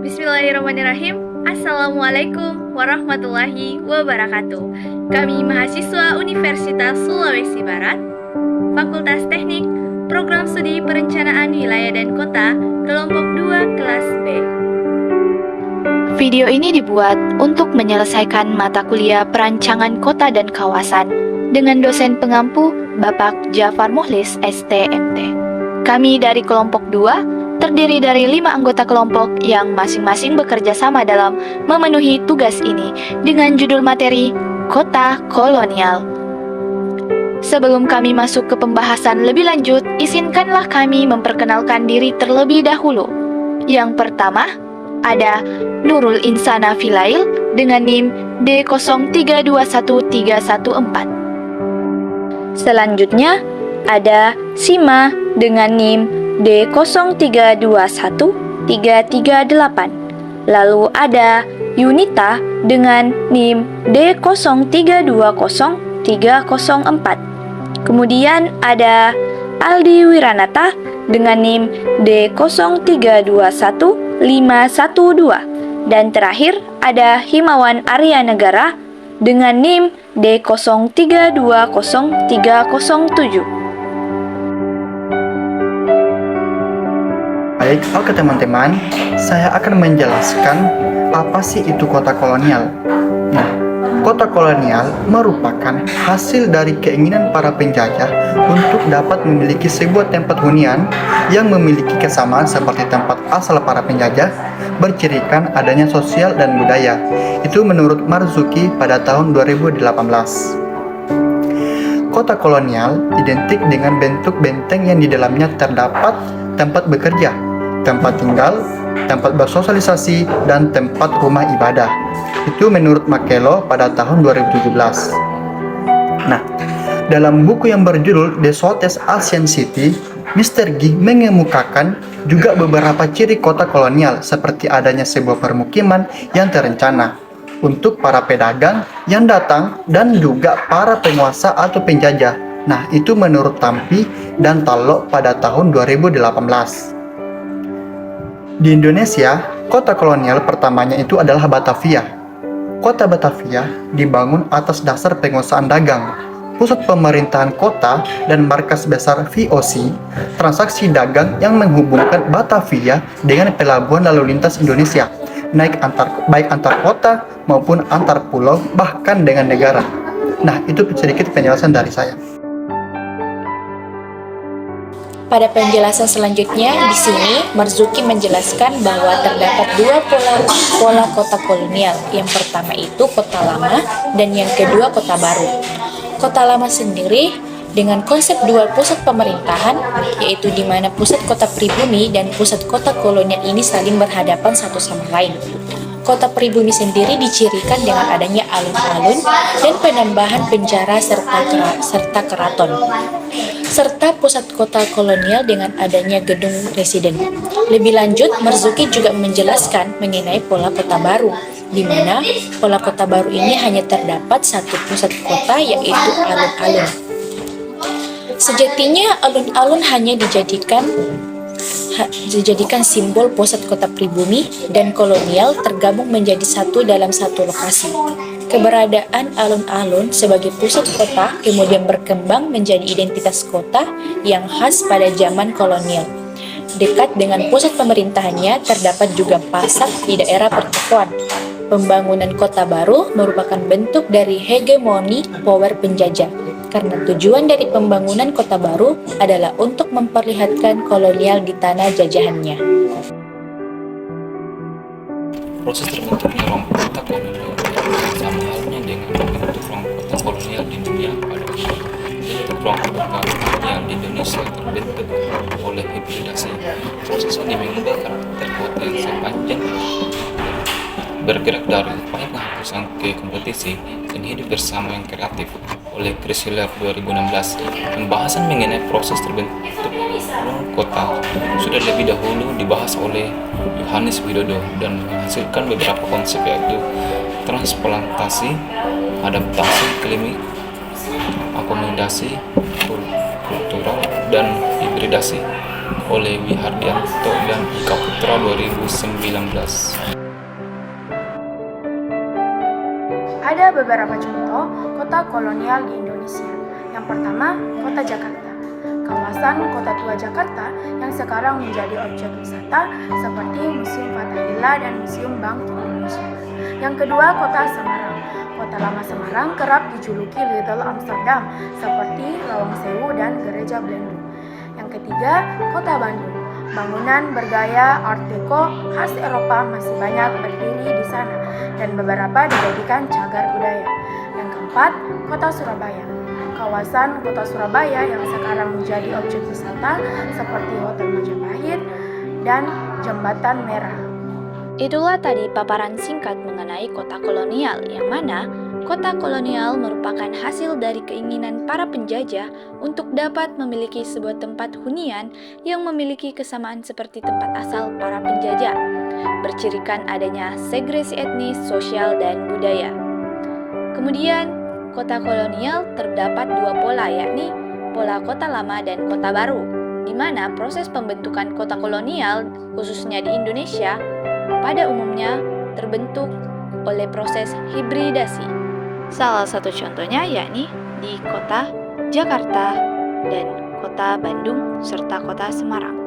Bismillahirrahmanirrahim. Assalamualaikum warahmatullahi wabarakatuh. Kami mahasiswa Universitas Sulawesi Barat, Fakultas Teknik, Program Studi Perencanaan Wilayah dan Kota, Kelompok 2 Kelas B. Video ini dibuat untuk menyelesaikan mata kuliah Perancangan Kota dan Kawasan dengan dosen pengampu Bapak Jafar Muhlis, STMT. Kami dari kelompok 2 terdiri dari 5 anggota kelompok yang masing-masing bekerja sama dalam memenuhi tugas ini dengan judul materi Kota Kolonial. Sebelum kami masuk ke pembahasan lebih lanjut, izinkanlah kami memperkenalkan diri terlebih dahulu. Yang pertama, ada Nurul Insana Filail dengan NIM D021314. Selanjutnya, ada Sima dengan NIM D03213338. Lalu ada Yunita dengan NIM D03203004. Kemudian ada Aldi Wiranata dengan NIM D03215112. Dan terakhir ada Himawan Arya Negara dengan NIM D03200307. Baik, oke teman-teman, saya akan menjelaskan apa sih itu kota kolonial. Nah, kota kolonial merupakan hasil dari keinginan para penjajah untuk dapat memiliki sebuah tempat hunian yang memiliki kesamaan seperti tempat asal para penjajah, bercirikan adanya sosial dan budaya. Itu menurut Marzuki pada tahun 2018. Kota kolonial identik dengan bentuk benteng yang di dalamnya terdapat tempat bekerja, tempat tinggal, tempat bersosialisasi, dan tempat rumah ibadah. Itu menurut Makelo pada tahun 2017. Nah, dalam buku yang berjudul The Southeast Asian City, Mr. Gi mengemukakan juga beberapa ciri kota kolonial seperti adanya sebuah permukiman yang terencana untuk para pedagang yang datang dan juga para penguasa atau penjajah. Nah, itu menurut Tampi dan Talok pada tahun 2018. Di Indonesia, kota kolonial pertamanya itu adalah Batavia. Kota Batavia dibangun atas dasar penguasaan dagang, pusat pemerintahan kota, dan markas besar VOC, transaksi dagang yang menghubungkan Batavia dengan pelabuhan lalu lintas Indonesia, baik antar kota maupun antar pulau, bahkan dengan negara. Nah, itu sedikit penjelasan dari saya. Pada penjelasan selanjutnya, di sini Marzuki menjelaskan bahwa terdapat dua pola kota kolonial. Yang pertama itu kota lama dan yang kedua kota baru. Kota lama sendiri dengan konsep dua pusat pemerintahan, yaitu di mana pusat kota pribumi dan pusat kota kolonial ini saling berhadapan satu sama lain. Kota pribumi sendiri dicirikan dengan adanya alun-alun dan penambahan penjara serta keraton, serta pusat kota kolonial dengan adanya gedung residen. Lebih lanjut, Marzuki juga menjelaskan mengenai pola kota baru, di mana pola kota baru ini hanya terdapat satu pusat kota, yaitu alun-alun. Sejatinya, alun-alun hanya dijadikan simbol pusat kota pribumi dan kolonial tergabung menjadi satu dalam satu lokasi. Keberadaan alun-alun sebagai pusat kota kemudian berkembang menjadi identitas kota yang khas pada zaman kolonial. Dekat dengan pusat pemerintahannya terdapat juga pasar di daerah pertokoan. Pembangunan kota baru merupakan bentuk dari hegemoni power penjajah, karena tujuan dari pembangunan kota baru adalah untuk memperlihatkan kolonial di tanah jajahannya. Proses terbentuknya ruang kota kolonial sama halnya dengan bentuk ruang kota kolonial di dunia pada bentuk ruang kota kolonial di Indonesia terbentuk oleh hibridasi. Proses ini mengubah karakter kota yang sepanjang bergerak dari upaya penghapusan ke kompetisi dan hidup bersama yang kreatif oleh Chris Hiller 2016. Pembahasan mengenai proses terbentuk ruang kota sudah lebih dahulu dibahas oleh Yohanes Widodo dan menghasilkan beberapa konsep, yaitu transplantasi, adaptasi klinik, akomodasi kultural, dan hibridasi oleh Wihardianto dan Ika Putra 2019. Ada beberapa contoh kota kolonial di Indonesia. Yang pertama, kota Jakarta. Kawasan Kota Tua Jakarta yang sekarang menjadi objek wisata seperti Museum Fathahillah dan Museum Bank Indonesia. Yang kedua, kota Semarang. Kota Lama Semarang kerap dijuluki Little Amsterdam seperti Lawang Sewu dan Gereja Belanda. Yang ketiga, kota Bandung. Bangunan bergaya Art Deco khas Eropa masih banyak berdiri di sana dan beberapa dijadikan cagar budaya. Yang keempat, kota Surabaya. Kawasan kota Surabaya yang sekarang menjadi objek wisata seperti Hotel Majapahit dan Jembatan Merah. Itulah tadi paparan singkat mengenai kota kolonial, yang mana kota kolonial merupakan hasil dari keinginan para penjajah untuk dapat memiliki sebuah tempat hunian yang memiliki kesamaan seperti tempat asal para penjajah, bercirikan adanya segresi etnis, sosial, dan budaya. Kemudian, kota kolonial terdapat dua pola, yakni pola kota lama dan kota baru, di mana proses pembentukan kota kolonial, khususnya di Indonesia, pada umumnya terbentuk oleh proses hibridasi. Salah satu contohnya yakni di kota Jakarta dan kota Bandung serta kota Semarang.